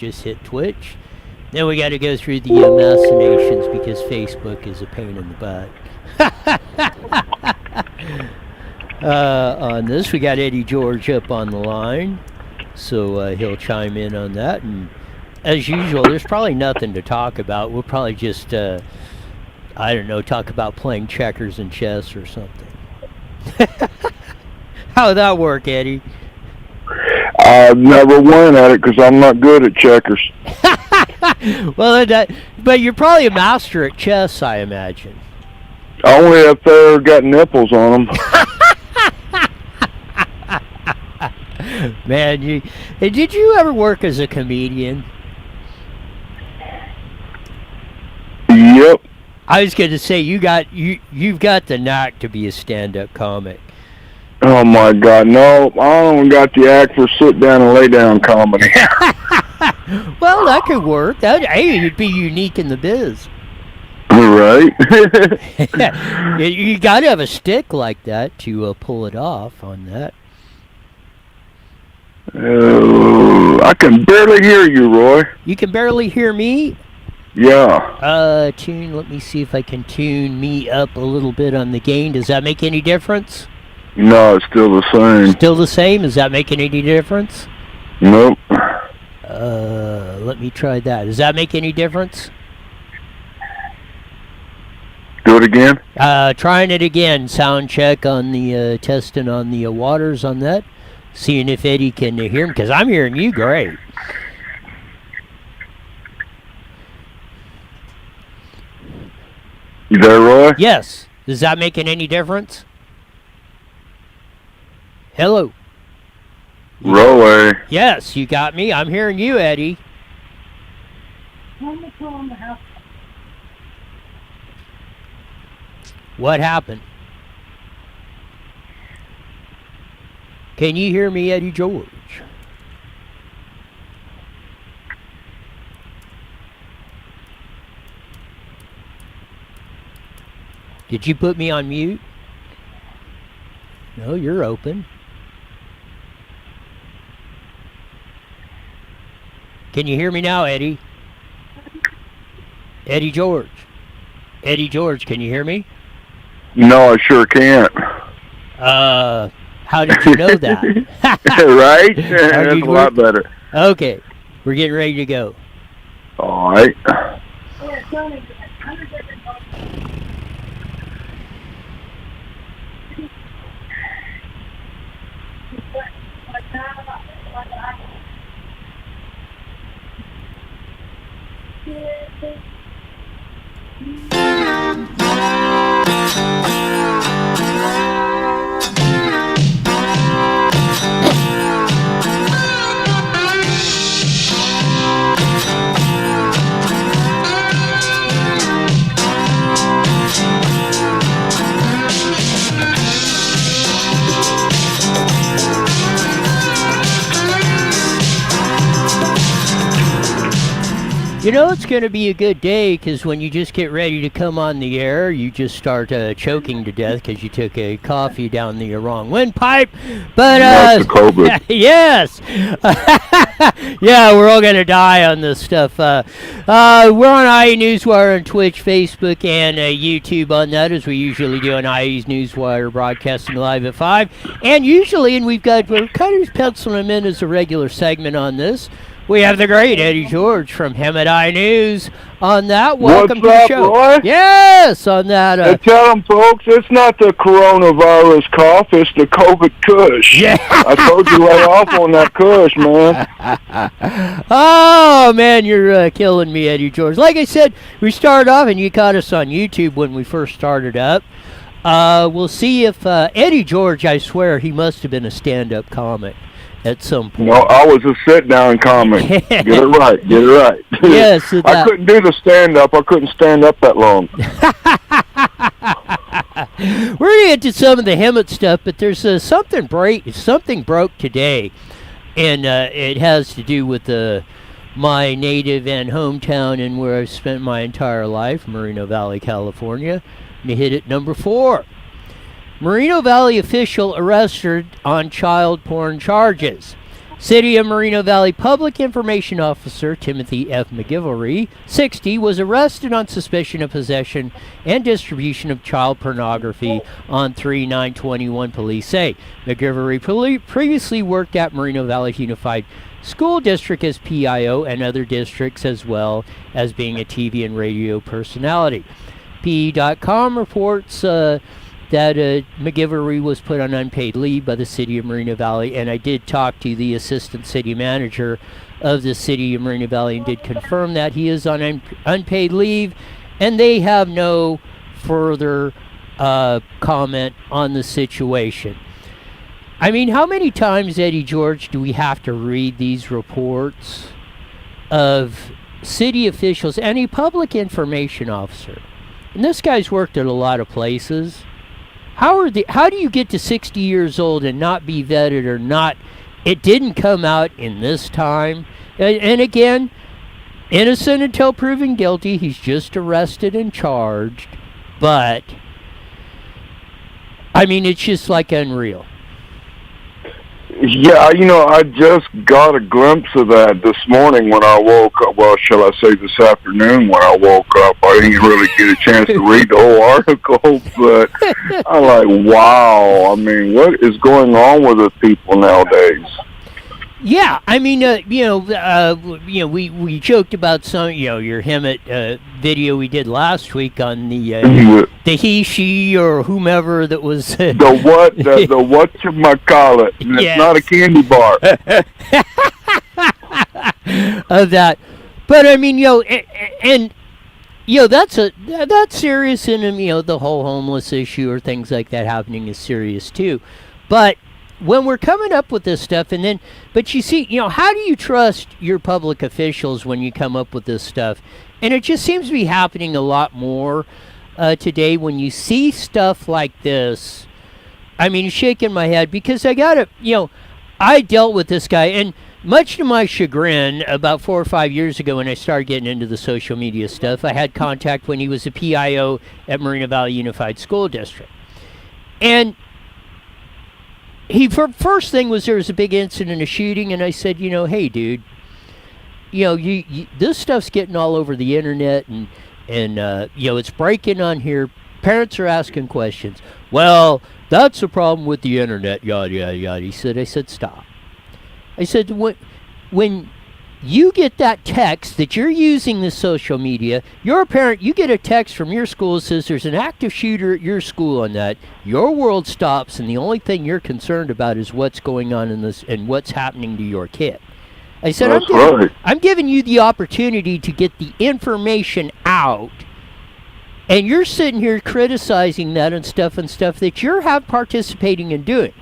just hit Twitch. Then we got to go through the machinations because Facebook is a pain in the butt. On this, we got Eddie George up on the line, so he'll chime in on that. And as usual, there's probably nothing to talk about. We'll probably just, I don't know, talk about playing checkers and chess or something. How'd that work, Eddie? I never went at it because I'm not good at checkers. Well, but you're probably a master at chess, I imagine. Only if they're got nipples on them. Man, did you ever work as a comedian? Yep. I was going to say you've got the knack to be a stand-up comic. Oh my God, no! I don't got the act for sit down and lay down comedy. Well, that could work. Hey, you'd be unique in the biz. Right. You got to have a stick like that to pull it off on that. I can barely hear you, Roy. You can barely hear me? Yeah. Let me see if I can tune me up a little bit on the gain. Does that make any difference? No, it's still the same. Still the same? Is that making any difference? Nope. Let me try that. Does that make any difference? Do it again? Trying it again. Sound check on the, testing on the waters on that. Seeing if Eddie can hear him, because I'm hearing you great. You there, Roy? Yes. Is that making any difference? Hello. Roy. Yes, you got me. I'm hearing you, Eddie. What happened? Can you hear me, Eddie George? Did you put me on mute? No, you're open. Can you hear me now, Eddie? Eddie George. Eddie George, can you hear me? No, I sure can't. How did you know that? Right? That's a lot better. Okay, we're getting ready to go. All right. You know it's going to be a good day because when you just get ready to come on the air, you just start choking to death because you took a coffee down the wrong windpipe. But That's the COVID. Yes, yeah, we're all going to die on this stuff. We're on IE Newswire on Twitch, Facebook, and YouTube on that, as we usually do on IE's Newswire, broadcasting live at 5. And usually, we're kind of penciling them in as a regular segment on this. We have the great Eddie George from him at iNews on that. Welcome What's to the up, show. Roy? Yes, on that. Tell them, folks, it's not the coronavirus cough, it's the COVID kush. Yeah. I told you lay off on that kush, man. Oh, man, you're killing me, Eddie George. Like I said, we started off, and you caught us on YouTube when we first started up. We'll see if Eddie George, I swear, he must have been a stand-up comic at some point. No, I was a sit-down comic. Get it right, get it right. Yes. I couldn't do the stand-up. I couldn't stand up that long. We're going to get to some of the Hemet stuff, but there's something broke today, and it has to do with my native and hometown and where I've spent my entire life, Moreno Valley, California. And you hit it number 4. Moreno Valley official arrested on child porn charges. City of Moreno Valley Public Information Officer Timothy F. McGilvery, 60, was arrested on suspicion of possession and distribution of child pornography on 3/9/21, police say. McGilvery previously worked at Moreno Valley Unified School District as PIO and other districts, as well as being a TV and radio personality. PE.com reports that McGilvery was put on unpaid leave by the City of Moreno Valley, and I did talk to the assistant city manager of the City of Moreno Valley and did confirm that he is on unpaid leave, and they have no further comment on the situation. I mean, how many times, Eddie George, do we have to read these reports of city officials and a public information officer? And this guy's worked at a lot of places. How do you get to 60 years old and not be vetted or not? It didn't come out in this time. And again, innocent until proven guilty. He's just arrested and charged. But, I mean, it's just like unreal. Yeah, I just got a glimpse of that this morning when I woke up. Well, shall I say this afternoon when I woke up. I didn't really get a chance to read the whole article, but I'm like, wow. I mean, what is going on with the people nowadays? Yeah, I mean, we joked about some, your Hemet video we did last week on the he, she, or whomever that was the whatchamacallit. Yes. It's not a candy bar. Of that, but I mean, that's serious, and the whole homeless issue or things like that happening is serious too, but. When we're coming up with this stuff, but you see, how do you trust your public officials when you come up with this stuff? And it just seems to be happening a lot more today when you see stuff like this. I mean, shaking my head because I dealt with this guy, and much to my chagrin, about 4 or 5 years ago when I started getting into the social media stuff, I had contact when he was a PIO at Moreno Valley Unified School District. And first thing was there was a big incident, a shooting, and I said, hey, dude, this stuff's getting all over the internet, and it's breaking on here. Parents are asking questions. Well, that's the problem with the internet, yada, yada, yada. I said, stop. I said, when you get that text that you're using the social media, you're a parent, you get a text from your school that says there's an active shooter at your school on that, your world stops, and the only thing you're concerned about is what's going on in this and what's happening to your kid. I said, I'm giving you the opportunity to get the information out, and you're sitting here criticizing that and stuff that you're participating in doing.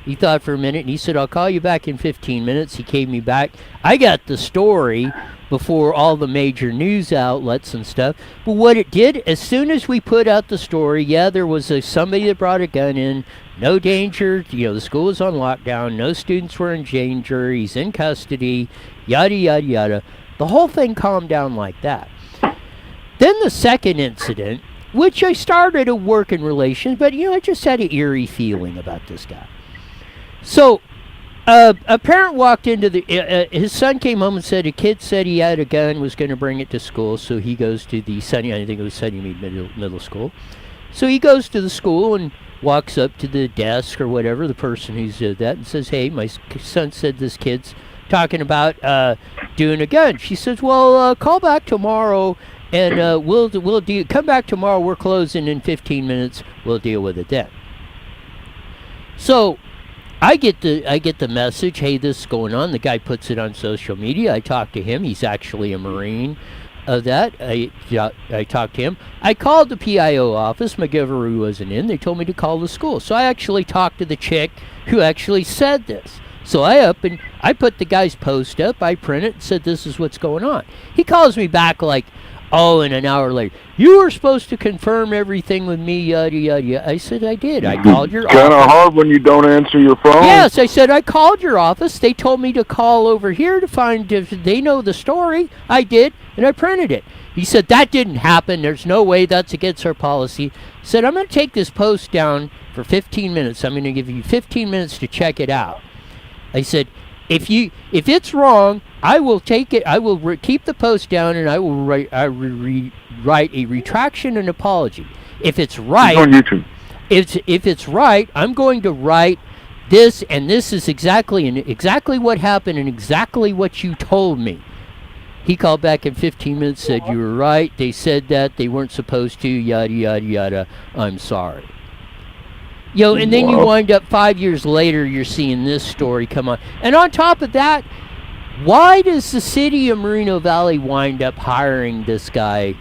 He thought for a minute, and he said, I'll call you back in 15 minutes. He came me back. I got the story before all the major news outlets and stuff. But what it did, as soon as we put out the story, there was somebody that brought a gun in, no danger, the school was on lockdown, no students were in danger, he's in custody, yada, yada, yada. The whole thing calmed down like that. Then the second incident, which I started a work in relations, but, I just had an eerie feeling about this guy. So, a parent walked into his son came home and said a kid said he had a gun, was going to bring it to school, so he goes to the I think it was Sunnymead Middle School. So he goes to the school and walks up to the desk or whatever, the person who's that, and says, hey, my son said this kid's talking about doing a gun. She says, well, call back tomorrow, and we'll come back tomorrow, we're closing in 15 minutes, we'll deal with it then. So, I get the message, hey, this is going on. The guy puts it on social media. I talk to him. He's actually a Marine of that. I talked to him. I called the PIO office. McGilvery wasn't in. They told me to call the school. So I actually talked to the chick who actually said this. So I put the guy's post up. I print it and said, this is what's going on. He calls me back like, and an hour later, you were supposed to confirm everything with me, yada, yada, yada. I said, I did. I called your office. Kind of hard when you don't answer your phone. Yes, I said, I called your office. They told me to call over here to find if they know the story. I did, and I printed it. He said, that didn't happen. There's no way, that's against our policy. I said, I'm going to take this post down for 15 minutes. I'm going to give you 15 minutes to check it out. I said, If it's wrong, I will take it. I will keep the post down, and I will write a retraction and apology. If it's right, It's on YouTube. if it's right, I'm going to write this, and this is exactly what happened and exactly what you told me. He called back in 15 minutes, said you were right. They said that they weren't supposed to. Yada yada yada. I'm sorry. And then you wind up 5 years later, you're seeing this story come on. And on top of that, why does the city of Moreno Valley wind up hiring this guy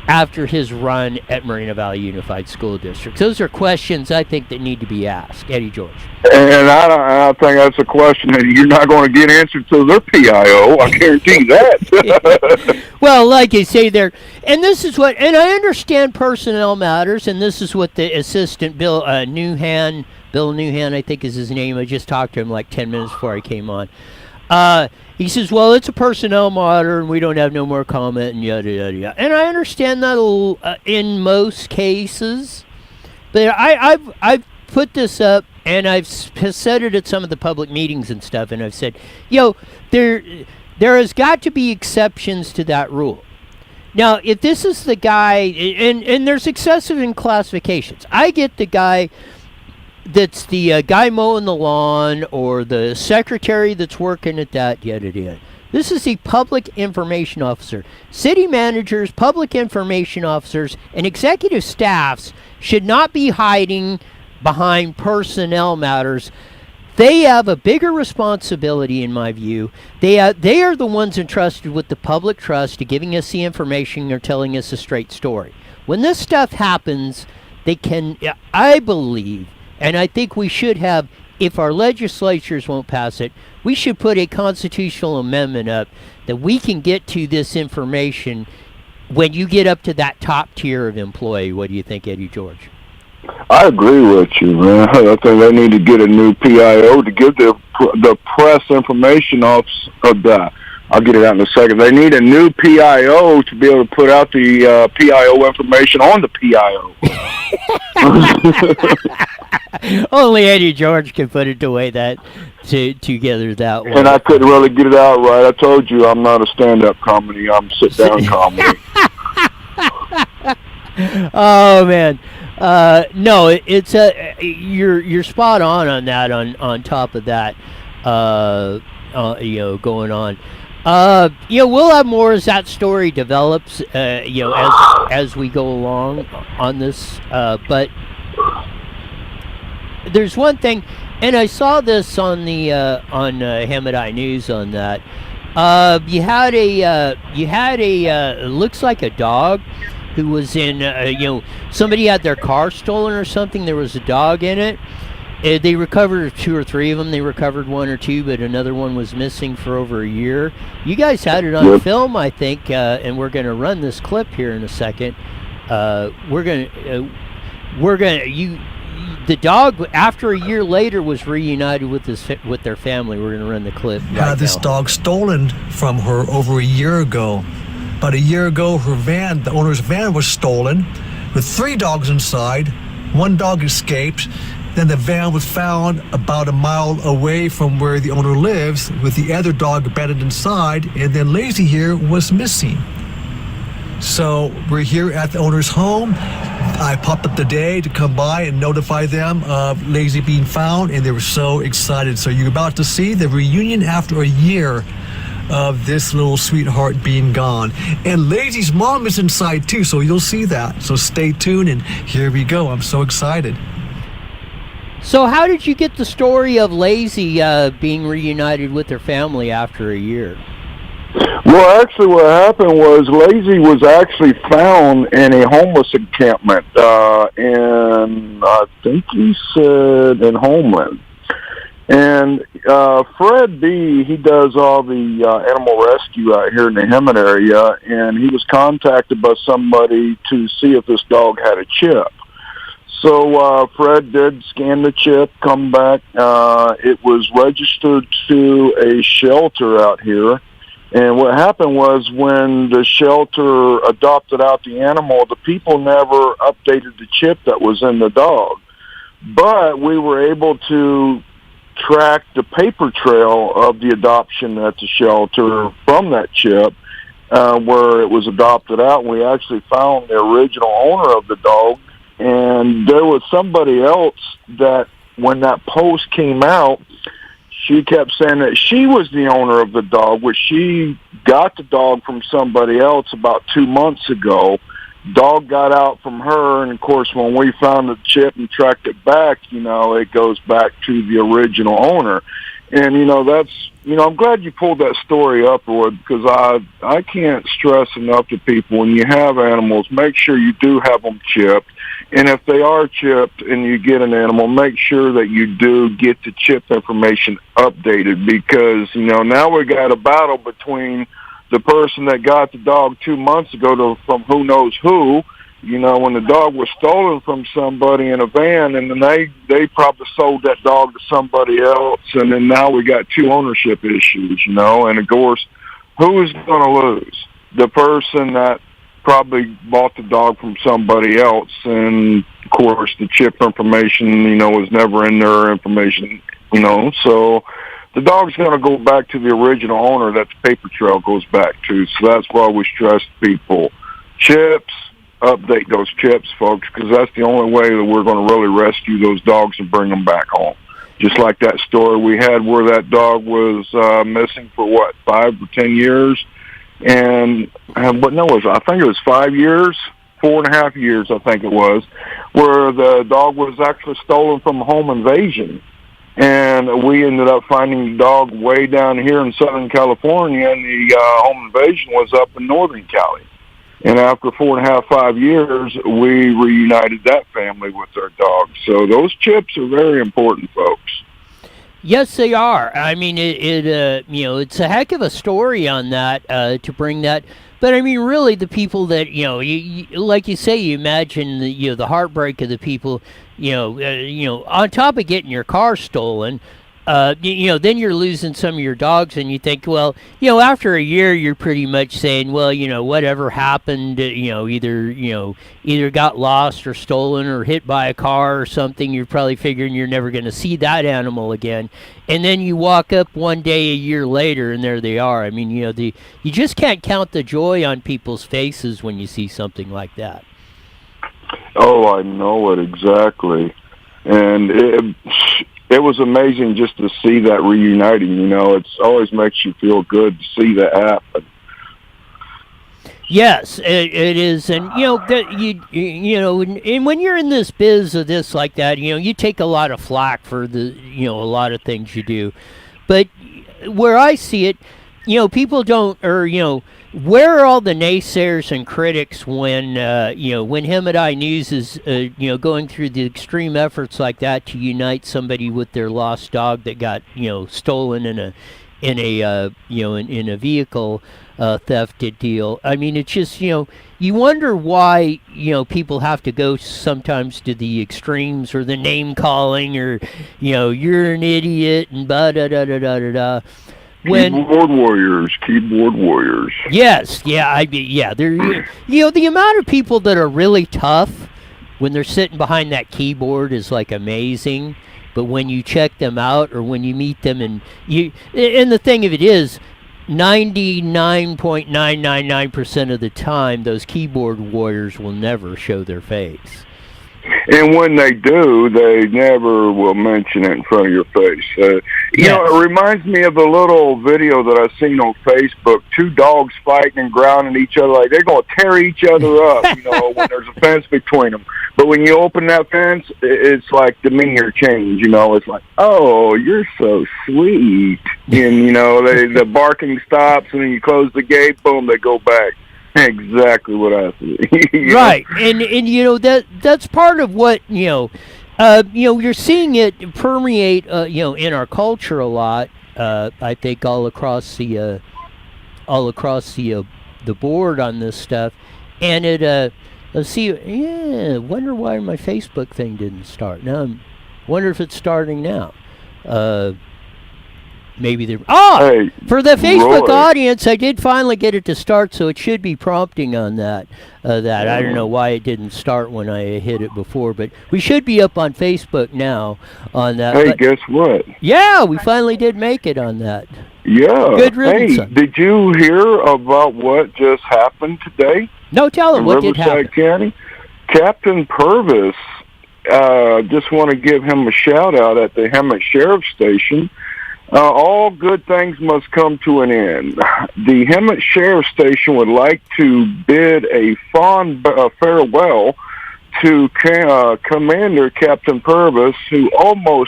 after his run at Moreno Valley Unified School District? Those are questions I think that need to be asked. Eddie George. And I think that's a question that you're not going to get answered to their PIO. I guarantee that. Well, like you say there, and this is what, and I understand personnel matters, and this is what the assistant Bill Newhan, I think is his name. I just talked to him like 10 minutes before I came on. He says, well, it's a personnel matter, and we don't have no more comment, and yada, yada, yada. And I understand that in most cases, but I've put this up, and I've said it at some of the public meetings and stuff, and I've said, there has got to be exceptions to that rule. Now, if this is the guy, and there's excessive in classifications. I get the guy that's the guy mowing the lawn or the secretary that's working at that, yada. This is the public information officer. City managers, public information officers, and executive staffs should not be hiding behind personnel matters. They have a bigger responsibility, in my view. They are the ones entrusted with the public trust to giving us the information or telling us a straight story. When this stuff happens, they can, I believe, and I think we should have, if our legislatures won't pass it, we should put a constitutional amendment up that we can get to this information when you get up to that top tier of employee. What do you think, Eddie George? I agree with you, man. I think they need to get a new PIO to give the press information off of that. I'll get it out in a second. They need a new PIO to be able to put out the PIO information on the PIO. Only Eddie George can put it together that way. And I couldn't really get it out right. I told you I'm not a stand-up comedy. I'm sit-down comedy. Oh man. No, it's you're spot on that. On top of that, going on. We'll have more as that story develops. As we go along on this. But there's one thing, and I saw this on the on Hamadai News on that. You had a looks like a dog who was in, somebody had their car stolen or something. There was a dog in it. They recovered 2 or 3 of them. They recovered 1 or 2, but another one was missing for over a year. You guys had it on film, I think, and we're going to run this clip here in a second. The dog, after a year later, was reunited with their family. We're going to run the clip. Had this dog stolen from her over a year ago. About a year ago, the owner's van was stolen with 3 dogs inside. 1 dog escaped. Then the van was found about a mile away from where the owner lives with the other dog abandoned inside, and then Lazy here was missing. So we're here at the owner's home. I popped up today to come by and notify them of Lazy being found, and they were so excited. So you're about to see the reunion after a year of this little sweetheart being gone. And Lazy's mom is inside too, so you'll see that. So stay tuned, and here we go. I'm so excited. So how did you get the story of Lazy being reunited with her family after a year? Well, actually what happened was Lazy was actually found in a homeless encampment in, I think he said, in Homeland. And Fred B., he does all the animal rescue out here in the Hemet area, and he was contacted by somebody to see if this dog had a chip. So Fred did scan the chip, come back. It was registered to a shelter out here. And what happened was when the shelter adopted out the animal, the people never updated the chip that was in the dog. But we were able to tracked the paper trail of the adoption at the shelter from that chip, where it was adopted out. We actually found the original owner of the dog, and there was somebody else that when that post came out, she kept saying that she was the owner of the dog, which she got the dog from somebody else about 2 months ago. Dog got out from her, and of course, when we found the chip and tracked it back, it goes back to the original owner. And, I'm glad you pulled that story up, Roy, because I can't stress enough to people, when you have animals, make sure you do have them chipped. And if they are chipped and you get an animal, make sure that you do get the chip information updated, because, now we got a battle between the person that got the dog 2 months ago from who knows who, when the dog was stolen from somebody in a van, and then they probably sold that dog to somebody else, and then now we got two ownership issues, and of course, who's going to lose? The person that probably bought the dog from somebody else, and of course, the chip information, was never in their information, so the dog's going to go back to the original owner that the paper trail goes back to. So that's why we stress people, chips, update those chips, folks, because that's the only way that we're going to really rescue those dogs and bring them back home. Just like that story we had where that dog was missing for, 5 or 10 years? I think it was 5 years, 4.5 years, I think it was, where the dog was actually stolen from a home invasion. And we ended up finding the dog way down here in Southern California, and the home invasion was up in Northern Cali. And after 4.5, 5 years, we reunited that family with their dog. So those chips are very important, folks. Yes, they are. I mean, it's a heck of a story on that, to bring that. But I mean, really, the people that you like you say, you imagine the heartbreak of the people. On top of getting your car stolen, then you're losing some of your dogs, and you think, well, after a year, you're pretty much saying, well, whatever happened, either got lost or stolen or hit by a car or something. You're probably figuring you're never going to see that animal again, and then you walk up one day a year later, and there they are. I mean, you just can't count the joy on people's faces when you see something like that. Oh, I know it exactly, and it was amazing just to see that reuniting. It always makes you feel good to see that happen. Yes, it is, and and when you're in this biz of this like that, you take a lot of flack for a lot of things you do, but where I see it, people don't, or where are all the naysayers and critics when when Him and I News is going through the extreme efforts like that to unite somebody with their lost dog that got stolen in a vehicle theft deal. I mean, it's just you wonder why people have to go sometimes to the extremes, or the name calling, or you're an idiot and da da da da da da. Keyboard warriors. Yes, yeah, they're the amount of people that are really tough when they're sitting behind that keyboard is like amazing. But when you check them out, or when you meet them, and the thing of it is, 99.999% of the time, those keyboard warriors will never show their face. And when they do, they never will mention it in front of your face. It reminds me of a little video that I've seen on Facebook, two dogs fighting and growling at each other like they're going to tear each other up, when there's a fence between them. But when you open that fence, it's like demeanor change, It's like, oh, you're so sweet. And, the barking stops, and then you close the gate, boom, they go back. Exactly what I see. Right, and that's part of what you're seeing it permeate in our culture a lot. I think all across the board on this stuff, and it let's see. Yeah, wonder why my Facebook thing didn't start. Now, wonder if it's starting now. maybe they're Hey, for the Facebook Roy. audience, I did finally get it to start, so it should be prompting on that. I don't know why it didn't start when I hit it before, but we should be up on Facebook now on that. Hey, But guess what? yeah, we finally did make it on that. Yeah. Good riddance, Hey, son. did you hear about what just happened today No, tell them in what did happen. Riverside County? Captain Purvis, just want to give him a shout out at the Hemet Sheriff Station. All good things must come to an end. The Hemet Sheriff Station would like to bid a fond farewell to Commander Captain Purvis, who I'll get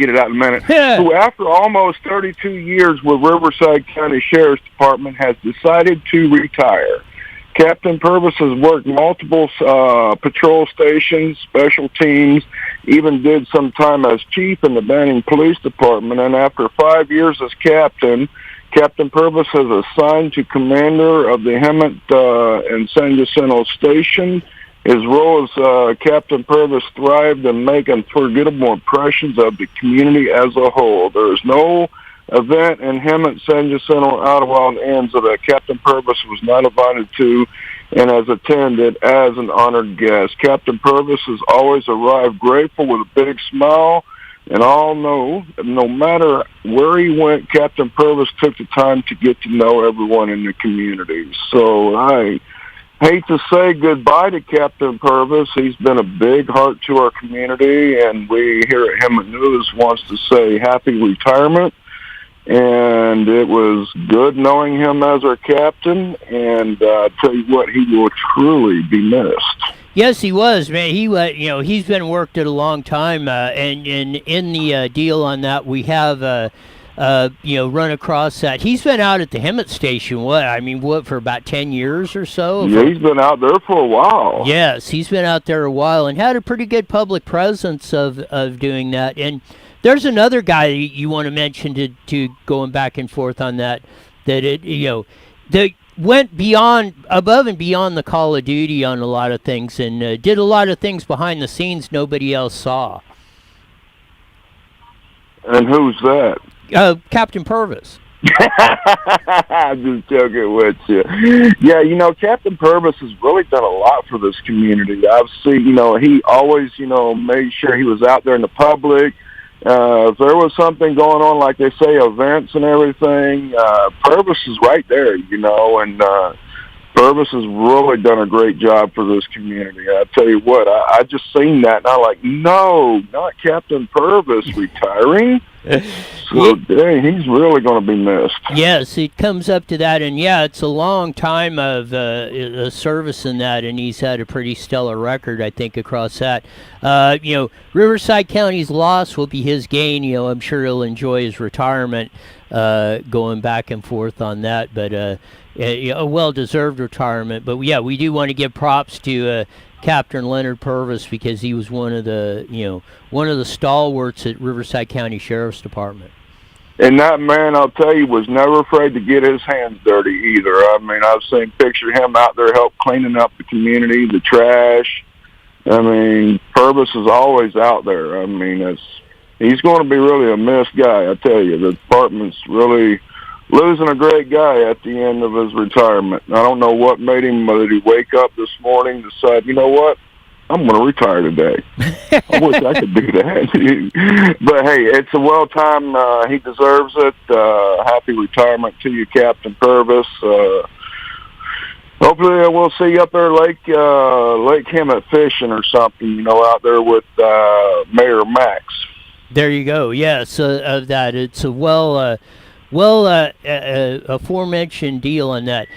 it out in a minute, who after almost 32 years with Riverside County Sheriff's Department has decided to retire. Captain Purvis has worked multiple patrol stations, special teams, even did some time as chief in the Banning Police Department, and after 5 years as captain, Captain Purvis has assigned to commander of the Hemet and San Jacinto Station. His role as Captain Purvis thrived in making unforgettable impressions of the community as a whole. There is no event in Hemet, San Jacinto, Ottawa, and Anza that Captain Purvis was not invited to and has attended as an honored guest. Captain Purvis has always arrived grateful with a big smile, and all know, no matter where he went, Captain Purvis took the time to get to know everyone in the community. So I hate to say goodbye to Captain Purvis. He's been a big heart to our community, and we here at Hemet News wants to say happy retirement. And it was good knowing him as our captain, and I tell you what, he will truly be missed. Yes, he was, man. He's been worked at a long time, and in the deal on that, we have run across that. He's been out at the Hemet Station. For about 10 years or so. Yeah, he's been out there for a while. Yes, he's been out there a while and had a pretty good public presence of doing that. And there's another guy you want to mention to going back and forth on that that went above and beyond the call of duty on a lot of things and did a lot of things behind the scenes nobody else saw. And who's that? Captain Purvis. I'm just joking with you. Yeah, Captain Purvis has really done a lot for this community. I've seen, he always, made sure he was out there in the public. If there was something going on, like they say, events and everything, Purvis is right there, and Purvis has really done a great job for this community. I tell you what, I just seen that, and I'm like, no, not Captain Purvis retiring. So, dang, he's really going to be missed. Yes, it comes up to that, and yeah, it's a long time of service in that, and he's had a pretty stellar record, I think, across that. Riverside County's loss will be his gain. I'm sure he'll enjoy his retirement, going back and forth on that, but a well-deserved retirement. But yeah, we do want to give props to Captain Leonard Purvis because he was one of the stalwarts at Riverside County Sheriff's Department. And that man, I'll tell you, was never afraid to get his hands dirty either. I mean, I've seen pictures of him out there help cleaning up the community, the trash. I mean, Purvis is always out there. I mean, he's going to be really a missed guy, I tell you. The department's really losing a great guy at the end of his retirement. I don't know what made him, did he wake up this morning, decide, you know what, I'm going to retire today. I wish I could do that. But, hey, it's a well-timed, he deserves it. Happy retirement to you, Captain Purvis. Hopefully we'll see you up there Lake Hemet fishing or something, out there with Mayor Max. There you go. Yes, of that. It's a aforementioned deal on that.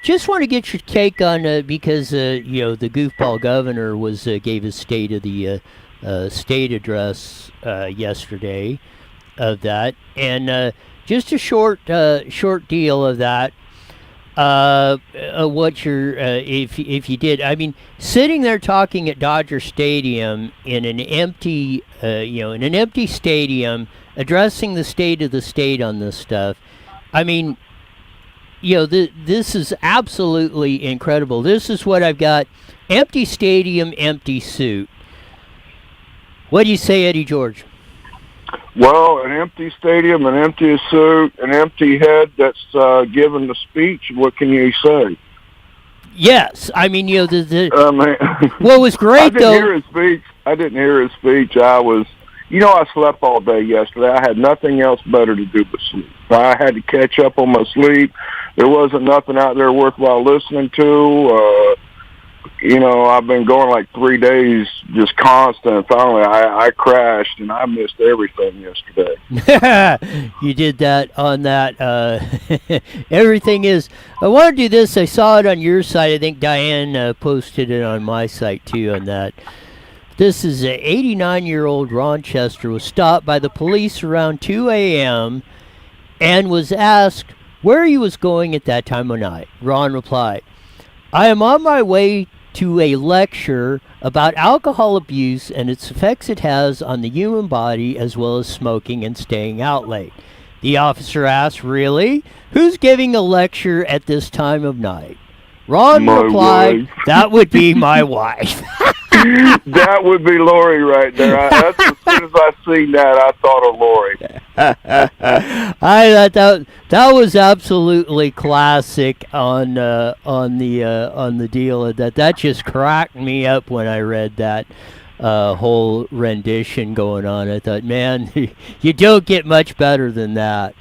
Just want to get your take on because the goofball governor gave his state of the state address yesterday of that, and just a short deal of that. What your if you did, I mean, sitting there talking at Dodger Stadium in an empty stadium, addressing the state of the state on this stuff. I mean, this is absolutely incredible. This is what I've got: empty stadium, empty suit. What do you say, Eddie George? Well, an empty stadium, an empty suit, an empty head that's giving the speech. What can you say? Yes, I mean, Man, what was great though. I didn't hear his speech. I was, I slept all day yesterday. I had nothing else better to do but sleep. I had to catch up on my sleep. There wasn't nothing out there worthwhile listening to. I've been going like 3 days just constant. Finally, I crashed and I missed everything yesterday. You did that on that. Everything is. I want to do this. I saw it on your site. I think Diane posted it on my site too on that. This is an 89-year-old Ron Chester was stopped by the police around 2 a.m. and was asked where he was going at that time of night. Ron replied, "I am on my way to a lecture about alcohol abuse and its effects it has on the human body, as well as smoking and staying out late." The officer asked, "Really? Who's giving a lecture at this time of night?" Ron replied, wife. "That would be my wife." That would be Lori right there. As soon as I seen that, I thought of Lori. I thought that was absolutely classic on the deal of that. That just cracked me up when I read that whole rendition going on. I thought, man, you don't get much better than that.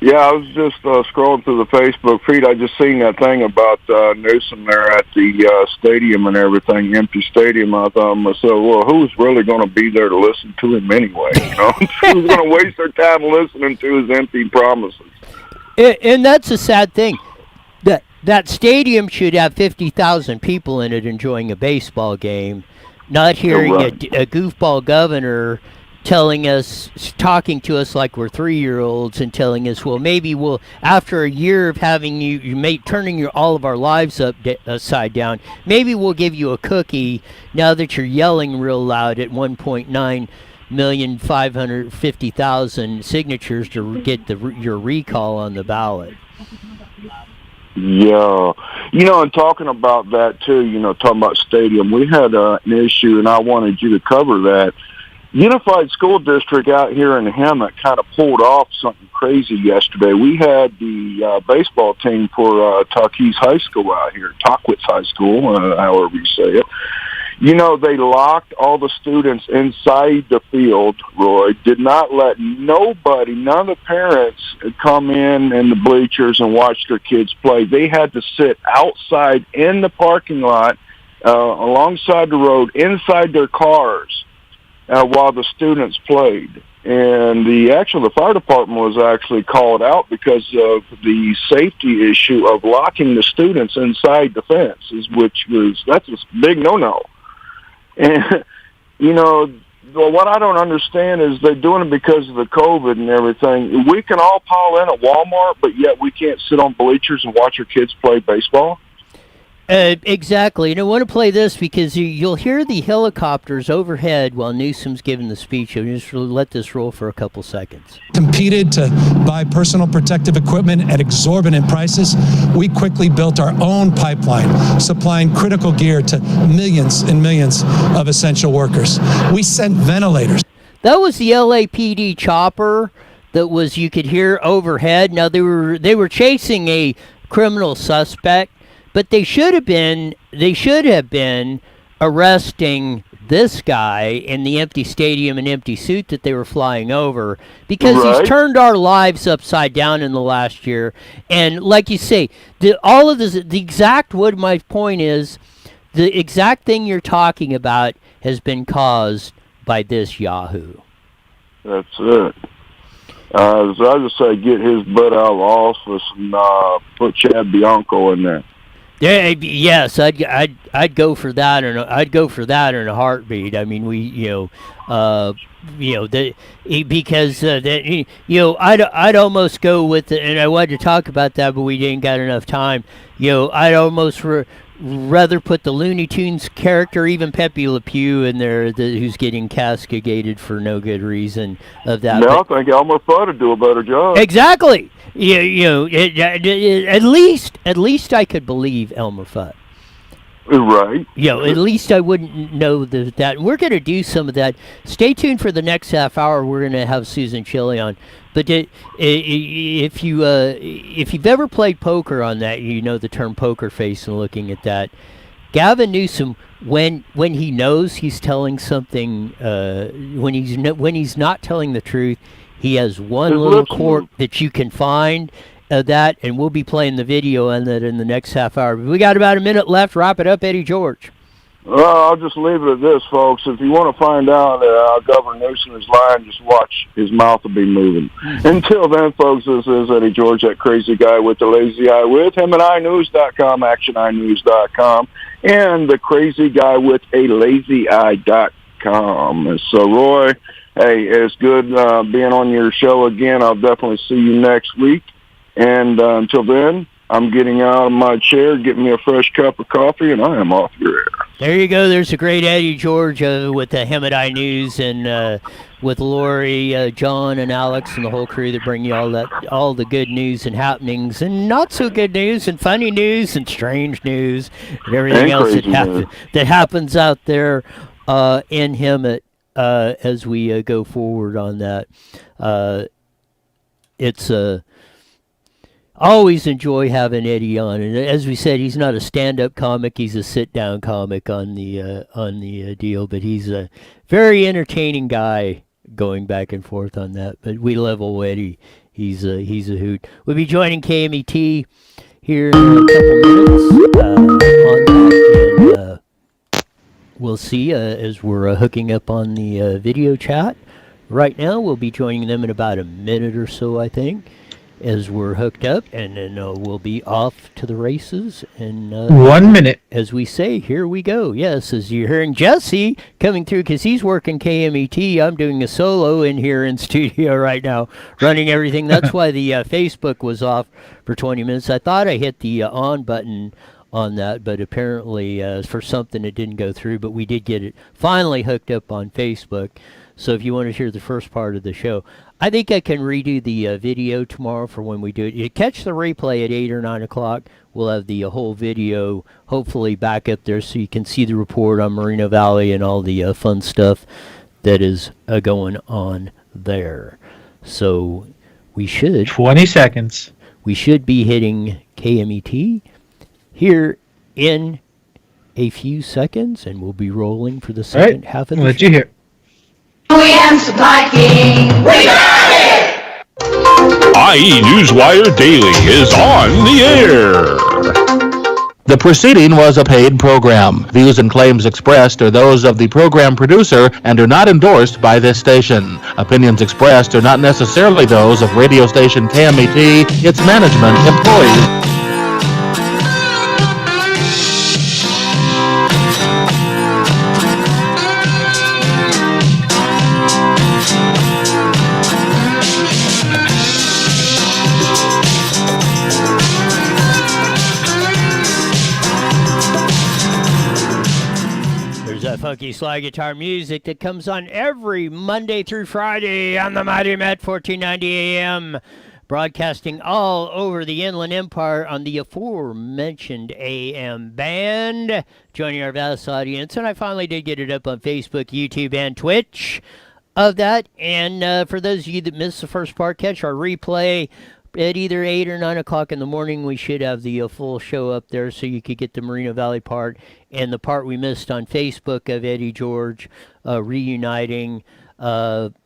Yeah, I was just scrolling through the Facebook feed. I just seen that thing about Newsom there at the stadium and everything, empty stadium. I thought to myself, well, who's really going to be there to listen to him anyway? Who's going to waste their time listening to his empty promises? And that's a sad thing. That stadium should have 50,000 people in it enjoying a baseball game, not hearing a goofball governor talking to us like we're 3-year-olds and telling us, well, maybe we'll, after a year of having turning all of our lives upside down, maybe we'll give you a cookie now that you're yelling real loud at 1.9,550,000 signatures to get your recall on the ballot. Yeah. And talking about that too, talking about stadium, we had an issue and I wanted you to cover that. Unified School District out here in Hemet kind of pulled off something crazy yesterday. We had the baseball team for Talkees High School out here, Talkwitz High School, however you say it. They locked all the students inside the field, Roy, did not let nobody, none of the parents come in the bleachers and watch their kids play. They had to sit outside in the parking lot alongside the road inside their cars while the students played. And the fire department was actually called out because of the safety issue of locking the students inside the fence, that's a big no-no. And, what I don't understand is they're doing it because of the COVID and everything. We can all pile in at Walmart, but yet we can't sit on bleachers and watch our kids play baseball. Exactly. And I want to play this because you'll hear the helicopters overhead while Newsom's giving the speech. I'll just let this roll for a couple seconds. Competed to buy personal protective equipment at exorbitant prices. We quickly built our own pipeline, supplying critical gear to millions and millions of essential workers. We sent ventilators. That was the LAPD chopper that was, you could hear overhead. Now they were chasing a criminal suspect. But they should have been arresting this guy in the empty stadium and empty suit that they were flying over, because he's turned our lives upside down in the last year. And like you say, my point is, the exact thing you're talking about has been caused by this Yahoo. That's it. So I just say get his butt out of the office and put Chad Bianco in there. Yes, I'd go for that, and I'd go for that in a heartbeat. I mean, I'd almost go with it, and I wanted to talk about that, but we didn't got enough time. I'd almost rather put the Looney Tunes character, even Pepe Le Pew, in there, who's getting castigated for no good reason of that. No, I think Elmer Fudd would do a better job. Exactly. At least I could believe Elmer Fudd. Right. At least I wouldn't know that. We're going to do some of that. Stay tuned for the next half hour. We're going to have Susan Chili on. But if you've ever played poker on that, you know the term poker face and looking at that. Gavin Newsom, when he knows he's telling something, when he's not telling the truth, he has one little quirk that you can find. That, and we'll be playing the video on that in the next half hour. We got about a minute left. Wrap it up, Eddie George. Well, I'll just leave it at this, folks. If you want to find out Governor Newsom is lying, just watch. His mouth will be moving. Until then, folks, this is Eddie George, that crazy guy with the lazy eye with him at iNews.com, ActionINews.com, and the crazy guy with a lazy eye.com. So, Roy, hey, it's good being on your show again. I'll definitely see you next week. And until then, I'm getting out of my chair, getting me a fresh cup of coffee, and I am off your air. There you go. There's a great Eddie George with the Hemedi News, and with Lori, John, and Alex, and the whole crew that bring you all the good news and happenings, and not so good news, and funny news, and strange news, and everything else that happens out there in Hemet as we go forward on that. It's always enjoy having Eddie on, and as we said, he's not a stand-up comic; he's a sit-down comic on the deal. But he's a very entertaining guy, going back and forth on that. But we love old Eddie; he's a hoot. We'll be joining KMET here in a couple minutes on that, and we'll see as we're hooking up on the video chat. Right now, we'll be joining them in about a minute or so, I think, as we're hooked up, and then we'll be off to the races. And 1 minute. As we say, here we go. Yes, as you're hearing Jesse coming through, because he's working KMET. I'm doing a solo in here in studio right now, running everything. That's why the Facebook was off for 20 minutes. I thought I hit the on button on that, but apparently for something it didn't go through. But we did get it finally hooked up on Facebook. So if you want to hear the first part of the show, I think I can redo the video tomorrow for when we do it. You catch the replay at 8 or 9 o'clock. We'll have the whole video hopefully back up there so you can see the report on Moreno Valley and all the fun stuff that is going on there. So we should... 20 seconds. We should be hitting KMET here in a few seconds, and we'll be rolling for the second half of the show. Let you hear. OEM Supply King. We got it! IE Newswire Daily is on the air. The proceeding was a paid program. Views and claims expressed are those of the program producer and are not endorsed by this station. Opinions expressed are not necessarily those of radio station KMET, its management, employees. Funky slide guitar music that comes on every Monday through Friday on the Mighty Met 1490 AM, broadcasting all over the Inland Empire on the aforementioned AM band, joining our vast audience. And I finally did get it up on Facebook, YouTube, and Twitch of that. And for those of you that missed the first part, catch our replay at either 8 or 9 o'clock in the morning. We should have the full show up there so you could get the Moreno Valley part and the part we missed on Facebook of Eddie George reuniting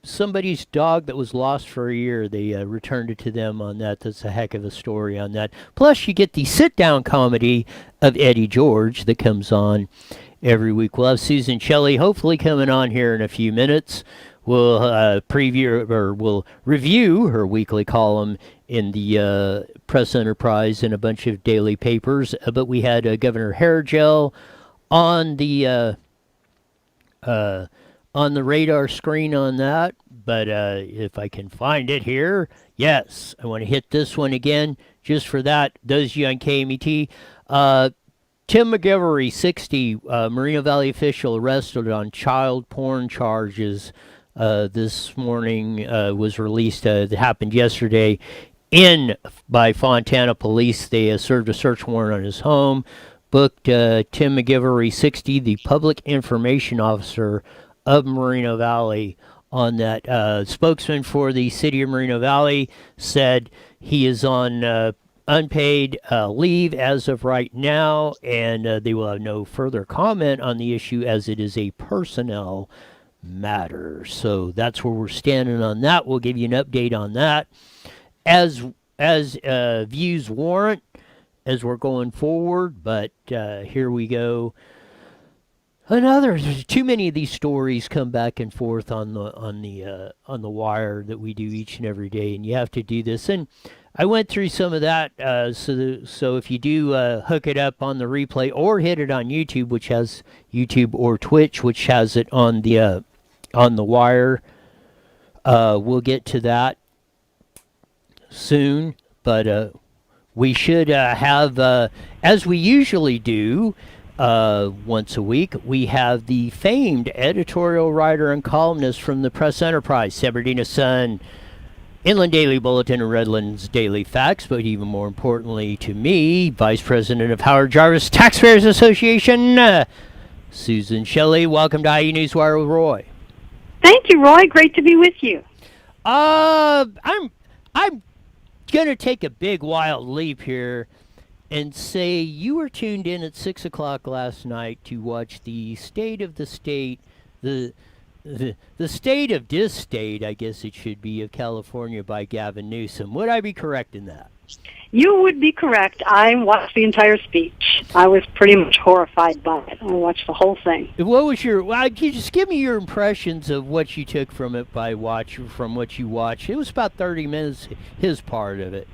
somebody's dog that was lost for a year. They returned it to them on that. That's a heck of a story on that. Plus, you get the sit-down comedy of Eddie George that comes on every week. We'll have Susan Shelley hopefully coming on here in a few minutes. We'll preview or we'll review her weekly column in the Press Enterprise and a bunch of daily papers. But we had Governor Hairgel on the radar screen on that. But if I can find it here, yes, I want to hit this one again just for that. Those of you on KMET. Tim McGivery, 60, Moreno Valley official, arrested on child porn charges. This morning was released. It happened yesterday by Fontana police. They served a search warrant on his home, booked Tim McGivery, 60, the public information officer of Moreno Valley, on that. Spokesman for the city of Moreno Valley said he is on unpaid leave as of right now, and they will have no further comment on the issue as it is a personnel matter. So that's where we're standing on that. We'll give you an update on that as views warrant as we're going forward. But here we go. Too many of these stories come back and forth on the wire that we do each and every day, and you have to do this. And I went through some of that. So if you do hook it up on the replay or hit it on YouTube, which has YouTube, or Twitch, which has it on the wire, we'll get to that soon. But we should have, as we usually do, once a week, we have the famed editorial writer and columnist from the Press Enterprise, San Bernardino Sun, Inland Daily Bulletin, and Redlands Daily Facts, but even more importantly to me, Vice President of Howard Jarvis Taxpayers Association, Susan Shelley. Welcome to IE Newswire with Roy. Thank you, Roy. Great to be with you. I'm gonna take a big wild leap here and say you were tuned in at 6 o'clock last night to watch the State of the State, the State of this state, I guess it should be, of California by Gavin Newsom. Would I be correct in that? You would be correct. I watched the entire speech. I was pretty much horrified by it. I watched the whole thing. What was can you just give me your impressions of what you took from it from what you watched? It was about 30 minutes, his part of it.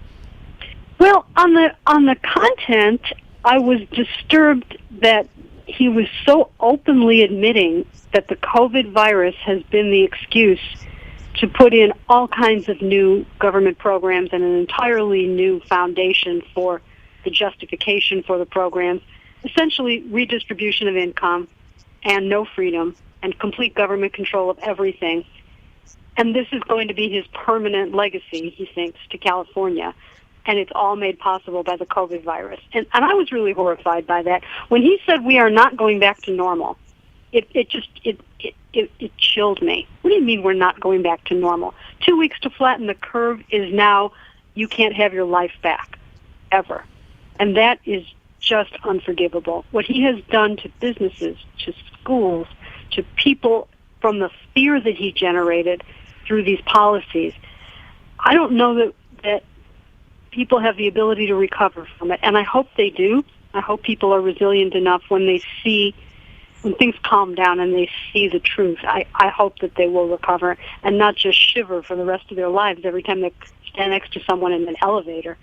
Well, on the content, I was disturbed that he was so openly admitting that the COVID virus has been the excuse to put in all kinds of new government programs and an entirely new foundation for the justification for the programs, essentially redistribution of income and no freedom and complete government control of everything. And this is going to be his permanent legacy, he thinks, to California. And it's all made possible by the COVID virus. And I was really horrified by that. When he said we are not going back to normal, it chilled me. What do you mean we're not going back to normal? 2 weeks to flatten the curve is now you can't have your life back, ever. And that is just unforgivable. What he has done to businesses, to schools, to people from the fear that he generated through these policies, I don't know that people have the ability to recover from it, and I hope they do. I hope people are resilient enough when things calm down and they see the truth. I hope that they will recover and not just shiver for the rest of their lives every time they stand next to someone in an elevator.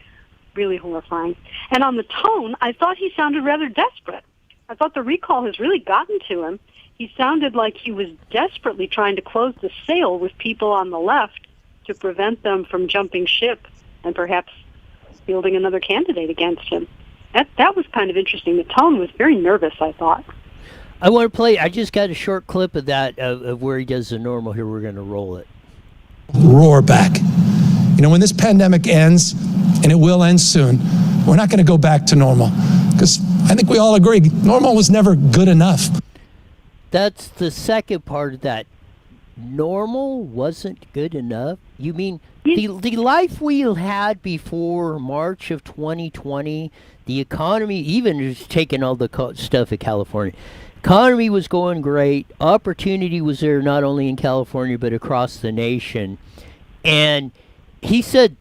Really horrifying. And on the tone, I thought he sounded rather desperate. I thought the recall has really gotten to him. He sounded like he was desperately trying to close the sale with people on the left to prevent them from jumping ship and perhaps fielding another candidate against him. That was kind of interesting. The tone was very nervous, I thought. I want to play. I just got a short clip of that, of where he does the normal. Here, we're going to roll it. Roar back. You know, when this pandemic ends, and it will end soon, we're not going to go back to normal. Because I think we all agree, normal was never good enough. That's the second part of that. Normal wasn't good enough? You mean the life we had before March of 2020, the economy, even just taking all the stuff in California, economy was going great, opportunity was there not only in California but across the nation, and he said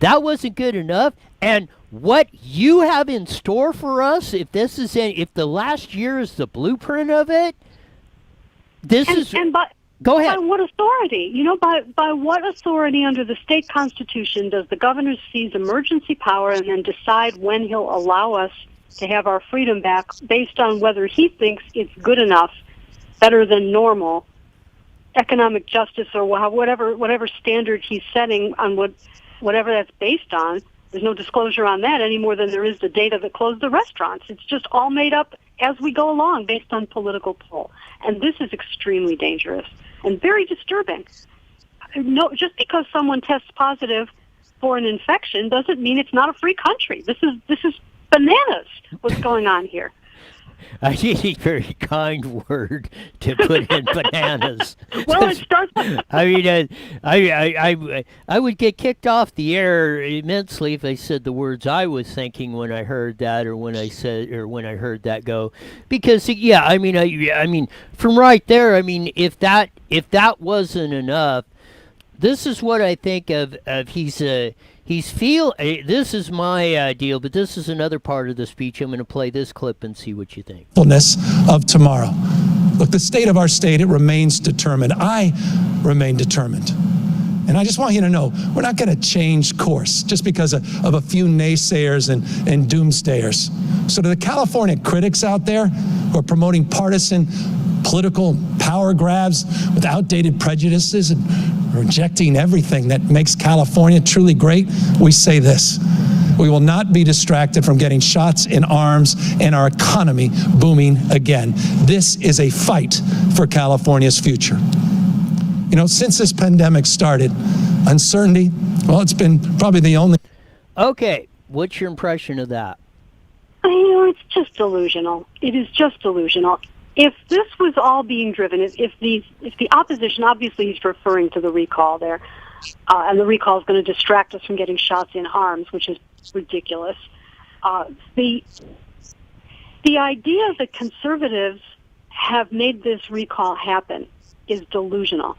that wasn't good enough, and what you have in store for us, if the last year is the blueprint of it, Go ahead. By what authority? You know, by what authority under the state constitution does the governor seize emergency power and then decide when he'll allow us to have our freedom back based on whether he thinks it's good enough, better than normal, economic justice, or whatever standard he's setting on whatever that's based on? There's no disclosure on that any more than there is the data that closed the restaurants. It's just all made up as we go along based on political pull. And this is extremely dangerous and very disturbing. No, just because someone tests positive for an infection doesn't mean it's not a free country. This is bananas what's going on here. I need a very kind word to put in bananas. Well, it starts. I mean, I would get kicked off the air immensely if I said the words I was thinking when I heard that, or when I heard that go, because yeah, I mean, from right there, I mean, if that wasn't enough, this is what I think of this is my deal, but this is another part of the speech. I'm going to play this clip and see what you think. Of tomorrow. Look, the state of our state, it remains determined. I remain determined. And I just want you to know, we're not going to change course just because of a few naysayers and doomsdayers. So to the California critics out there who are promoting partisan political power grabs with outdated prejudices and rejecting everything that makes California truly great, we say this: we will not be distracted from getting shots in arms and our economy booming again. This is a fight for California's future. You know, since this pandemic started, uncertainty, well, it's been probably the only... Okay, what's your impression of that? You know, it's just delusional. It is just delusional. If this was all being driven, if the opposition, obviously he's referring to the recall there, and the recall is going to distract us from getting shots in arms, which is ridiculous. The idea that conservatives have made this recall happen is delusional.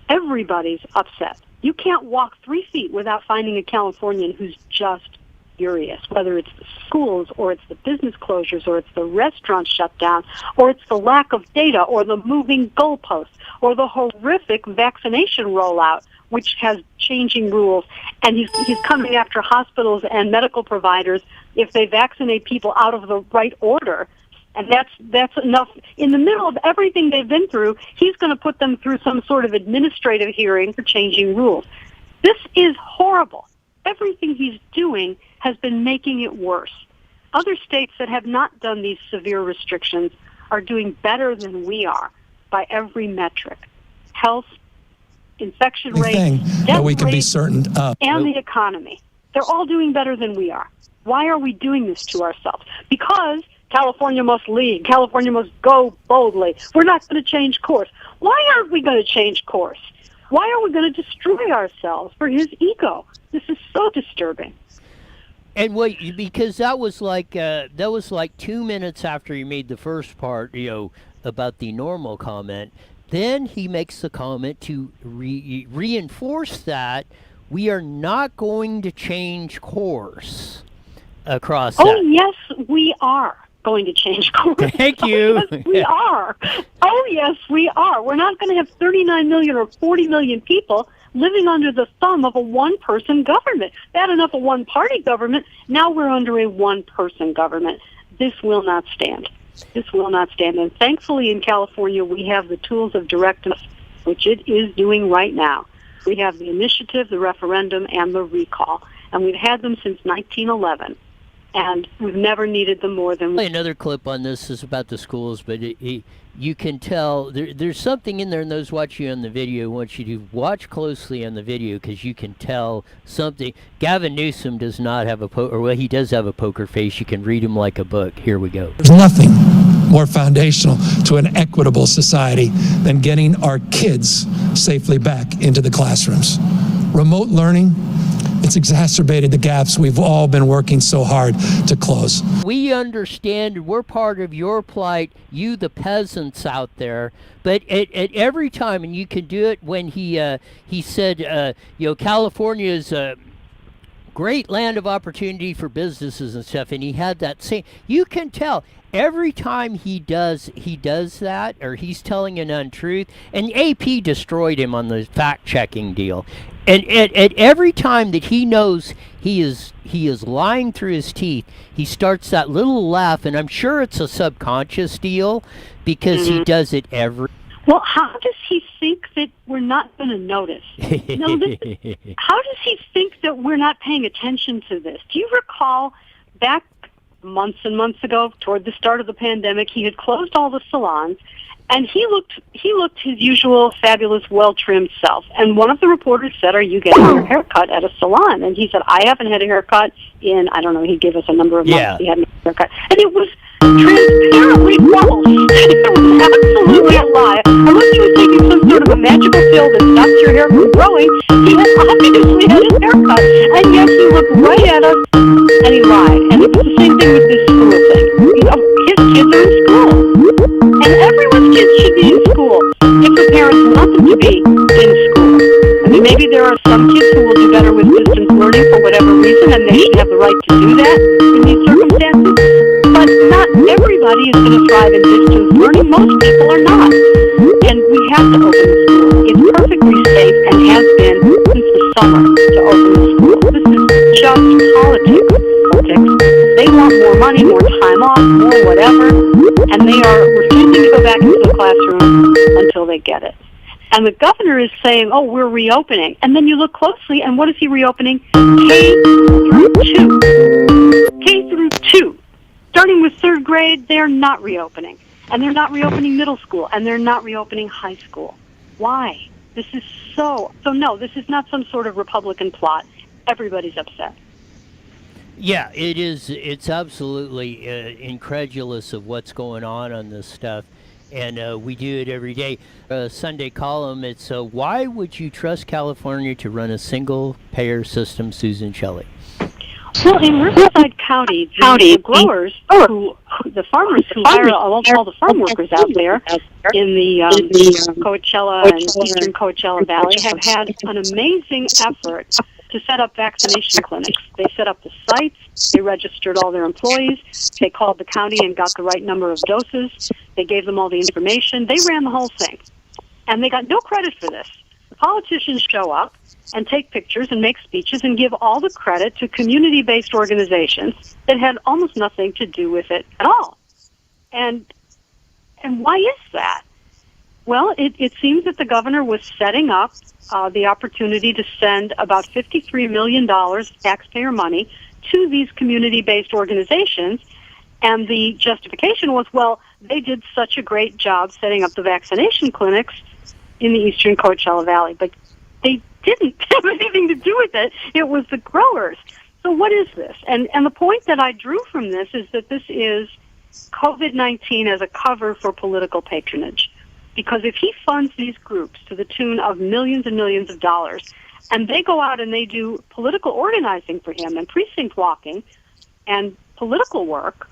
Everybody's upset. You can't walk 3 feet without finding a Californian who's just furious, whether it's the schools or it's the business closures or it's the restaurant shutdown or it's the lack of data or the moving goalposts or the horrific vaccination rollout, which has changing rules. And he's coming after hospitals and medical providers if they vaccinate people out of the right order. And that's enough. In the middle of everything they've been through, he's going to put them through some sort of administrative hearing for changing rules. This is horrible. Everything he's doing has been making it worse. Other states that have not done these severe restrictions are doing better than we are by every metric. Health, infection rates, that we can be certain of. And the economy. They're all doing better than we are. Why are we doing this to ourselves? Because California must lead. California must go boldly. We're not going to change course. Why aren't we going to change course? Why are we going to destroy ourselves for his ego? This is so disturbing. And because that was like 2 minutes after he made the first part, about the normal comment. Then he makes the comment to reinforce that we are not going to change course across that. Oh, yes, we are going to change course. Thank you. Oh, yes, we are. Oh, yes, we are. We're not going to have 39 million or 40 million people living under the thumb of a one-person government. Bad enough a one-party government. Now we're under a one-person government. This will not stand. This will not stand. And thankfully in California we have the tools of direct, which it is doing right now. We have the initiative, the referendum, and the recall. And we've had them since 1911. And we've never needed them more than... Another clip on this is about the schools, but you can tell there's something in there, and those watching on the video want you to watch closely on the video because you can tell something. Gavin Newsom does not have he does have a poker face. You can read him like a book. Here we go. There's nothing more foundational to an equitable society than getting our kids safely back into the classrooms. Remote learning, it's exacerbated the gaps we've all been working so hard to close. We understand we're part of your plight, you the peasants out there, but at every time, and you can do it when he said, California is a great land of opportunity for businesses and stuff, and he had that same, you can tell every time he does that, or he's telling an untruth, and AP destroyed him on the fact-checking deal. And at every time that he knows he is lying through his teeth, he starts that little laugh, and I'm sure it's a subconscious deal because he does it every... Well, how does he think that we're not going to notice? How does he think that we're not paying attention to this? Do you recall back months and months ago, toward the start of the pandemic, he had closed all the salons, And he looked his usual fabulous, well-trimmed self. And one of the reporters said, "Are you getting your haircut at a salon?" And he said, "I haven't had a haircut in," I don't know, he gave us a number of months he hadn't had a haircut. And it was transparently false. It was absolutely a lie. Unless he was taking some sort of a magical pill that stops your hair from growing, he had obviously had his haircut. And yet he looked right at us, and he lied. And it was the same thing with this school thing. You know, his kids are in school. And everyone's kids should be in school if the parents want them to be in school. I mean, maybe there are some kids who will do better with distance learning for whatever reason, and they should have the right to do that in these circumstances. But not everybody is going to thrive in distance learning. Most people are not. And we have to open the school. It's perfectly safe and has been since the summer to open the school. This is just politics. They want more money, more time off, more whatever, and they are refusing to go back into the classroom until they get it. And the governor is saying, "Oh, we're reopening." And then you look closely, and what is he reopening? K through 2. K through 2. Starting with 3rd grade, they're not reopening. And they're not reopening middle school, and they're not reopening high school. Why? This is so no, this is not some sort of Republican plot. Everybody's upset. Yeah, it is. It's absolutely incredulous of what's going on this stuff, and we do it every day. Sunday column, it's why would you trust California to run a single-payer system, Susan Shelley? Well, in Riverside County, the growers, the farmers who hire all the farm workers out there in the Coachella and eastern Coachella Valley have had an amazing effort to set up vaccination clinics. They set up the sites, they registered all their employees, they called the county and got the right number of doses, they gave them all the information, they ran the whole thing. And they got no credit for this. The politicians show up and take pictures and make speeches and give all the credit to community-based organizations that had almost nothing to do with it at all. And why is that? Well, it seems that the governor was setting up the opportunity to send about $53 million taxpayer money to these community-based organizations, and the justification was, well, they did such a great job setting up the vaccination clinics in the eastern Coachella Valley, but they didn't have anything to do with it. It was the growers. So what is this? And the point that I drew from this is that this is COVID-19 as a cover for political patronage. Because if he funds these groups to the tune of millions and millions of dollars, and they go out and they do political organizing for him and precinct walking and political work,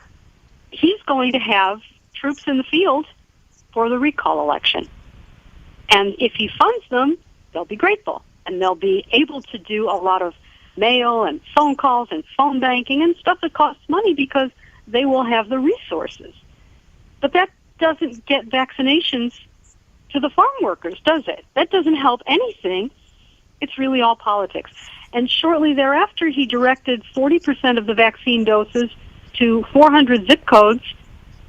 he's going to have troops in the field for the recall election. And if he funds them, they'll be grateful. And they'll be able to do a lot of mail and phone calls and phone banking and stuff that costs money because they will have the resources. But that doesn't get vaccinations to the farm workers, does it? That doesn't help anything. It's really all politics. And shortly thereafter, he directed 40% of the vaccine doses to 400 zip codes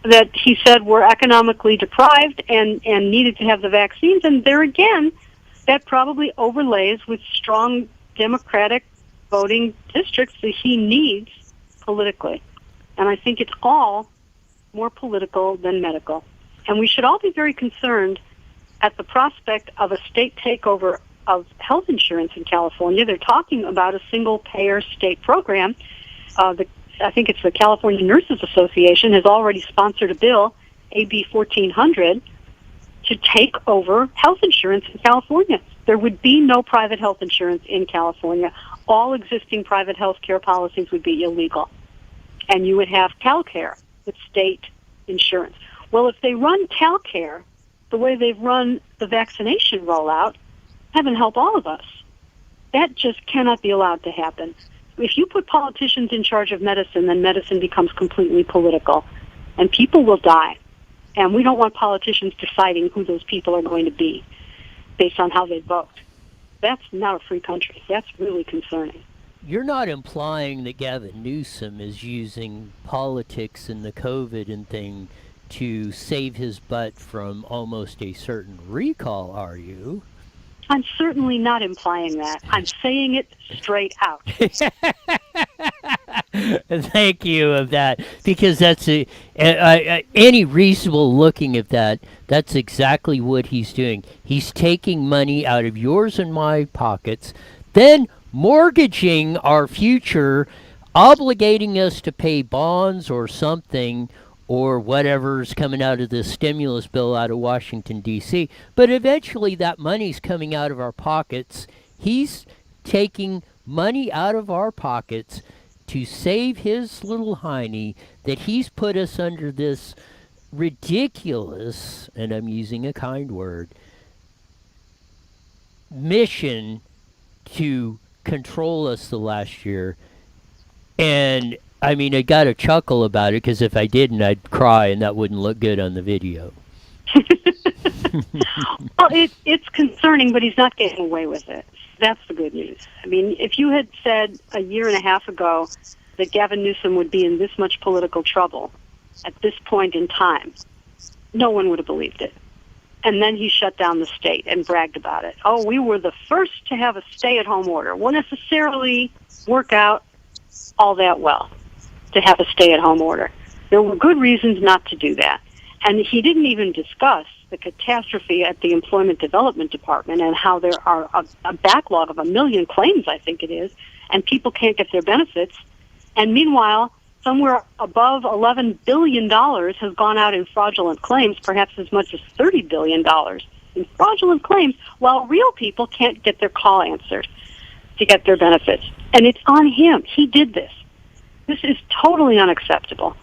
that he said were economically deprived and needed to have the vaccines. And there again, that probably overlays with strong Democratic voting districts that he needs politically. And I think it's all more political than medical. And we should all be very concerned at the prospect of a state takeover of health insurance in California. They're talking about a single-payer state program. I think it's the California Nurses Association has already sponsored a bill, AB 1400, to take over health insurance in California. There would be no private health insurance in California. All existing private health care policies would be illegal. And you would have CalCare with state insurance. Well, if they run CalCare the way they've run the vaccination rollout, heaven help all of us. That just cannot be allowed to happen. If you put politicians in charge of medicine, then medicine becomes completely political, and people will die. And we don't want politicians deciding who those people are going to be based on how they vote. That's not a free country. That's really concerning. You're not implying that Gavin Newsom is using politics and the COVID and thing to save his butt from almost a certain recall, are you? I'm certainly not implying that. I'm saying it straight out. Thank you of that, because that's any reasonable looking at that. That's exactly what he's doing. He's taking money out of yours and my pockets, then mortgaging our future, obligating us to pay bonds or something, or whatever's coming out of this stimulus bill out of Washington, D.C. But eventually that money's coming out of our pockets. He's taking money out of our pockets to save his little hiney that he's put us under this ridiculous, and I'm using a kind word, mission to control us the last year. And I mean, I got a chuckle about it, because if I didn't, I'd cry, and that wouldn't look good on the video. Well, it's concerning, but he's not getting away with it. That's the good news. I mean, if you had said a year and a half ago that Gavin Newsom would be in this much political trouble at this point in time, no one would have believed it. And then he shut down the state and bragged about it. Oh, we were the first to have a stay-at-home order. Won't necessarily work out all that well to have a stay-at-home order. There were good reasons not to do that. And he didn't even discuss the catastrophe at the Employment Development Department and how there are a backlog of 1 million claims, I think it is, and people can't get their benefits. And meanwhile, somewhere above $11 billion has gone out in fraudulent claims, perhaps as much as $30 billion in fraudulent claims, while real people can't get their call answered to get their benefits. And it's on him. He did this. This is totally unacceptable.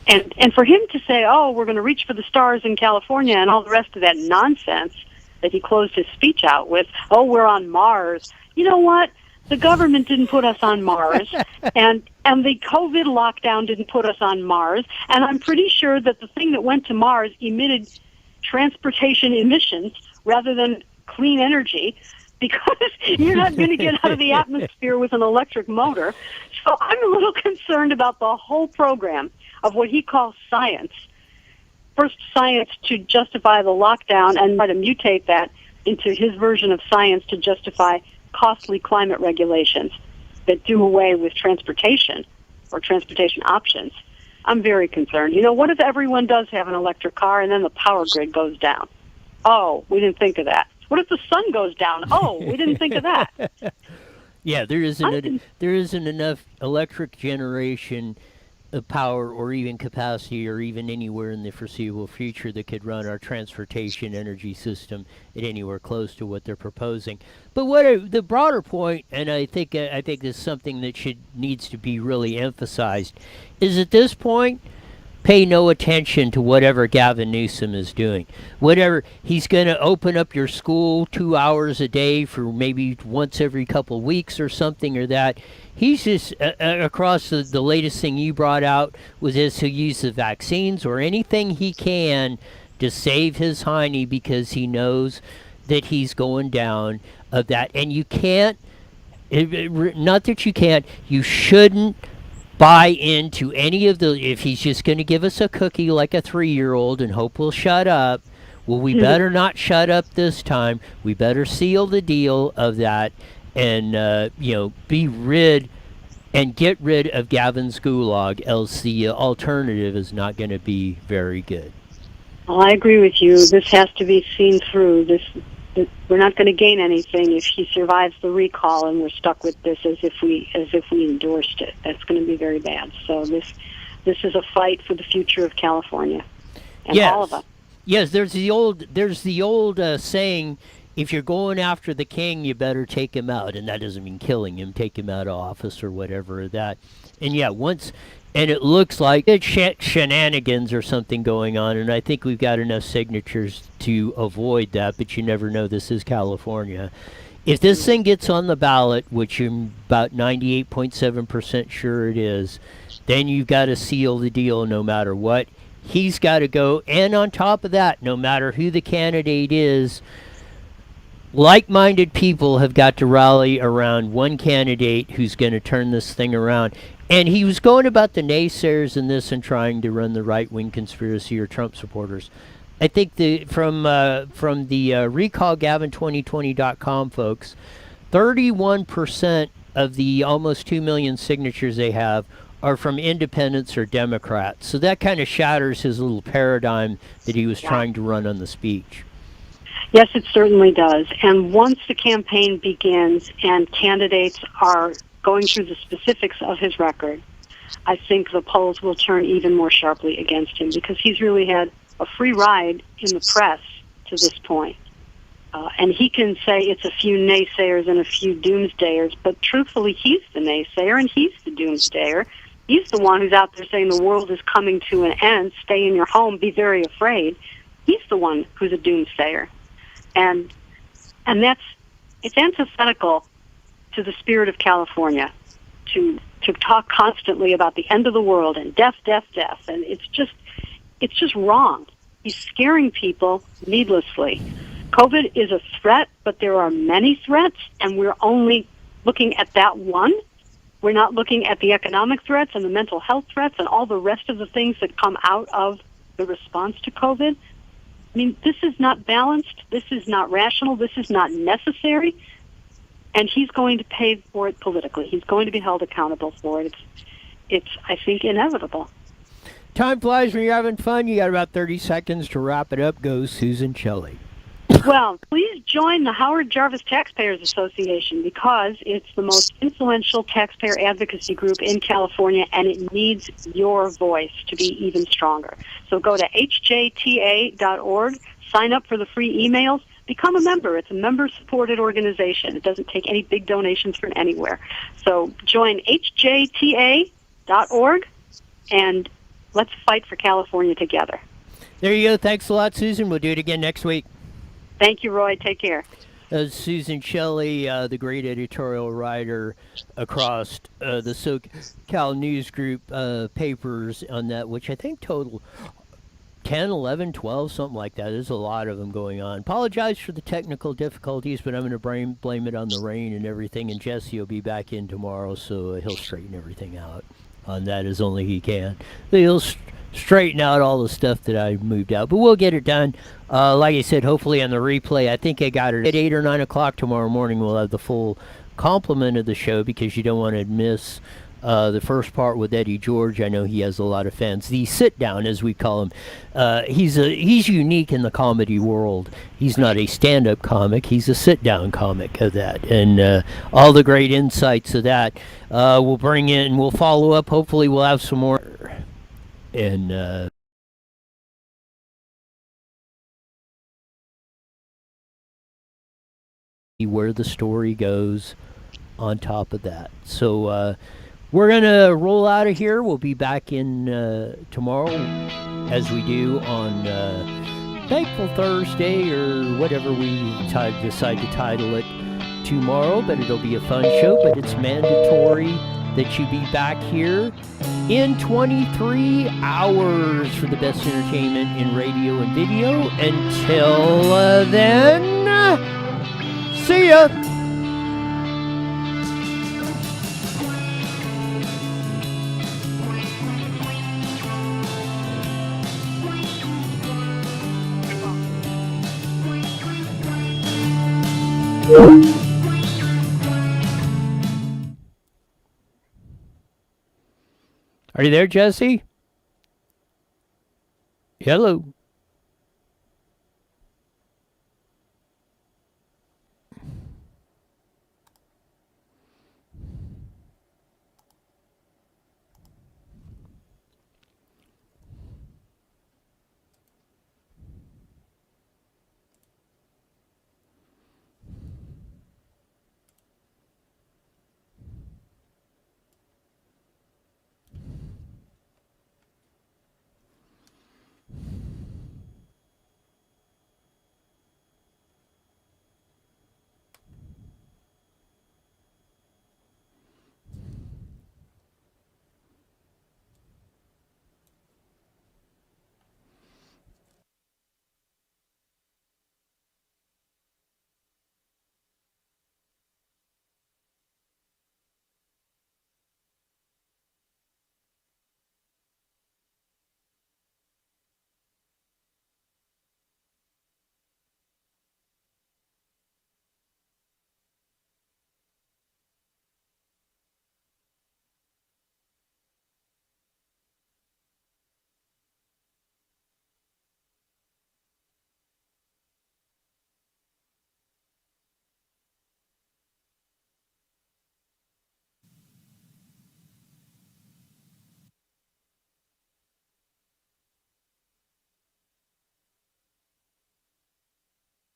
And for him to say, oh, we're going to reach for the stars in California and all the rest of that nonsense that he closed his speech out with, oh, we're on Mars. You know what? The government didn't put us on Mars, and the COVID lockdown didn't put us on Mars, and I'm pretty sure that the thing that went to Mars emitted transportation emissions rather than clean energy, because you're not going to get out of the atmosphere with an electric motor. So I'm a little concerned about the whole program of what he calls science. First, science to justify the lockdown and try to mutate that into his version of science to justify costly climate regulations that do away with transportation or transportation options. I'm very concerned. You know, what if everyone does have an electric car and then the power grid goes down? Oh, we didn't think of that. What if the sun goes down? Oh, we didn't think of that. Yeah, there isn't enough electric generation of power or even capacity or even anywhere in the foreseeable future that could run our transportation energy system at anywhere close to what they're proposing. But the broader point, and I think this is something that needs to be really emphasized, is at this point, pay no attention to whatever Gavin Newsom is doing. Whatever, he's going to open up your school 2 hours a day for maybe once every couple of weeks or something or that. He's just, across the latest thing you brought out was this, he'll use the vaccines or anything he can to save his hiney because he knows that he's going down of that. And you can't, not that you can't, you shouldn't buy into any of the, if he's just going to give us a cookie like a 3-year-old and hope we'll shut up, well, we better not shut up this time. We better seal the deal of that and, be rid and get rid of Gavin's gulag, else the alternative is not going to be very good. Well, I agree with you. This has to be seen through. We're not going to gain anything if he survives the recall, and we're stuck with this as if we endorsed it. That's going to be very bad. So this is a fight for the future of California and all of us. Yes, there's the old saying, if you're going after the king, you better take him out, and that doesn't mean killing him. Take him out of office or whatever that. And yeah, and it looks like it's shenanigans or something going on, and I think we've got enough signatures to avoid that, but you never know. This is California. If this thing gets on the ballot, which I'm about 98.7% sure it is, then you've got to seal the deal no matter what. He's got to go, and on top of that, no matter who the candidate is, like-minded people have got to rally around one candidate who's going to turn this thing around. And he was going about the naysayers in this and trying to run the right-wing conspiracy or Trump supporters. I think from the recallgavin2020.com folks, 31% of the almost 2 million signatures they have are from independents or Democrats. So that kind of shatters his little paradigm that he was trying to run on the speech. Yes, it certainly does. And once the campaign begins and candidates are going through the specifics of his record, I think the polls will turn even more sharply against him because he's really had a free ride in the press to this point. And he can say it's a few naysayers and a few doomsdayers, but truthfully, he's the naysayer and he's the doomsdayer. He's the one who's out there saying the world is coming to an end, stay in your home, be very afraid. He's the one who's a doomsdayer. And it's antithetical to the spirit of California to talk constantly about the end of the world and death, death, death. And it's just wrong. He's scaring people needlessly. COVID is a threat, but there are many threats, and we're only looking at that one. We're not looking at the economic threats and the mental health threats and all the rest of the things that come out of the response to COVID. I mean, this is not balanced. This is not rational. This is not necessary. And he's going to pay for it politically. He's going to be held accountable for it. It's I think, inevitable. Time flies when you're having fun. You got about 30 seconds to wrap it up. Go, Susan Shelley. Well, please join the Howard Jarvis Taxpayers Association because it's the most influential taxpayer advocacy group in California, and it needs your voice to be even stronger. So go to hjta.org, sign up for the free emails, become a member. It's a member-supported organization. It doesn't take any big donations from anywhere. So join hjta.org, and let's fight for California together. There you go. Thanks a lot, Susan. We'll do it again next week. Thank you, Roy. Take care. Susan Shelley, the great editorial writer across the SoCal News Group papers on that, which I think total 10, 11, 12, something like that. There's a lot of them going on. Apologize for the technical difficulties, but I'm going to blame it on the rain and everything, and Jesse will be back in tomorrow, so he'll straighten everything out on that as only he can. He'll straighten out all the stuff that I moved out, but we'll get it done. Like I said, hopefully on the replay. I think I got it at 8 or 9 o'clock tomorrow morning. We'll have the full complement of the show because you don't want to miss the first part with Eddie George. I know he has a lot of fans. The sit down, as we call him, he's unique in the comedy world. He's not a stand-up comic. He's a sit-down comic of that, and all the great insights of that we'll bring in. We'll follow up. Hopefully, we'll have some more. And where the story goes on top of that. So we're going to roll out of here. We'll be back in tomorrow as we do on Thankful Thursday or whatever we decide to title it tomorrow. But it'll be a fun show, but it's mandatory that you be back here in 23 hours for the best entertainment in radio and video. Until then, see ya! Are you there, Jesse? Hello.